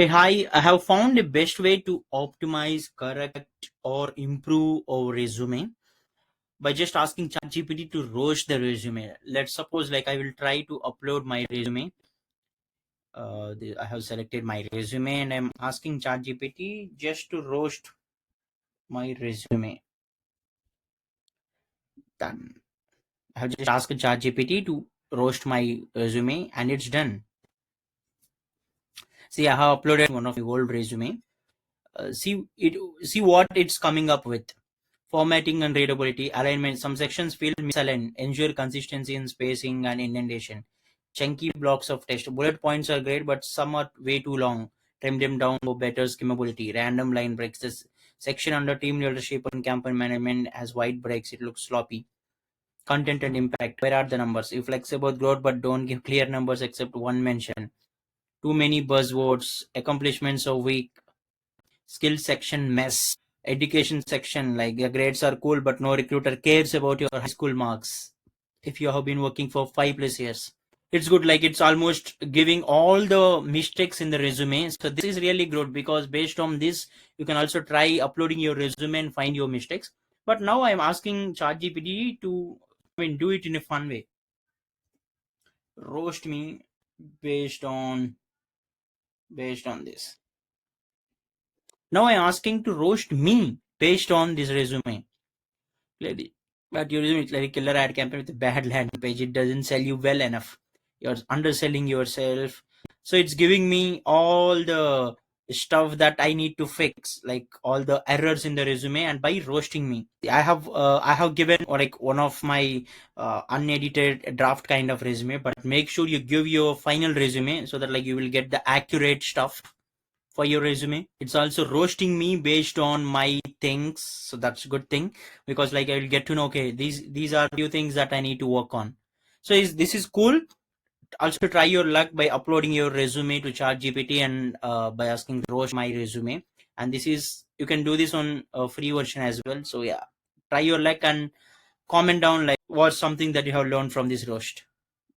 Hey, hi. I have found the best way to optimize, correct, or improve our resume by just asking ChatGPT to roast the resume. Let's suppose, like, I will try to upload my resume. I have selected my resume and I'm asking ChatGPT just to roast my resume. Done. I have just asked ChatGPT to roast my resume and it's done. See, I have uploaded one of my old resume. See what it's coming up with. Formatting and readability, alignment. Some sections feel misaligned. Ensure consistency in spacing and indentation. Chunky blocks of text. Bullet points are great, but some are way too long. Trim them down for better skimmability. Random line breaks. This section under team leadership and campaign management has wide breaks. It looks sloppy. Content and impact. Where are the numbers? You flex about growth, but don't give clear numbers except one mention. Too many buzzwords. Accomplishments are weak. Skill section mess. Education section, like your grades are cool but no recruiter cares about your high school marks if you have been working for 5 plus years. It's good, like it's almost giving all the mistakes in the resume. So this is really good because based on this you can also try uploading your resume and find your mistakes. But now I'm asking ChatGPT to, do it in a fun way. Roast me based on this. Now I'm asking to roast me based on this resume. Lady. But you're using it like a killer ad campaign with a bad landing page. It doesn't sell you well enough. You're underselling yourself. So it's giving me all the stuff that I need to fix, like all the errors in the resume, and by roasting me. I have given like one of my unedited draft kind of resume, but make sure you give your final resume so that like you will get the accurate stuff for your resume. It's also roasting me based on my things, so that's a good thing because like I'll get to know, okay, these are few things that I need to work on. So this is cool. Also try your luck by uploading your resume to ChatGPT and by asking to roast my resume. And this is, you can do this on a free version as well. So yeah, try your luck and comment down like what's something that you have learned from this roast.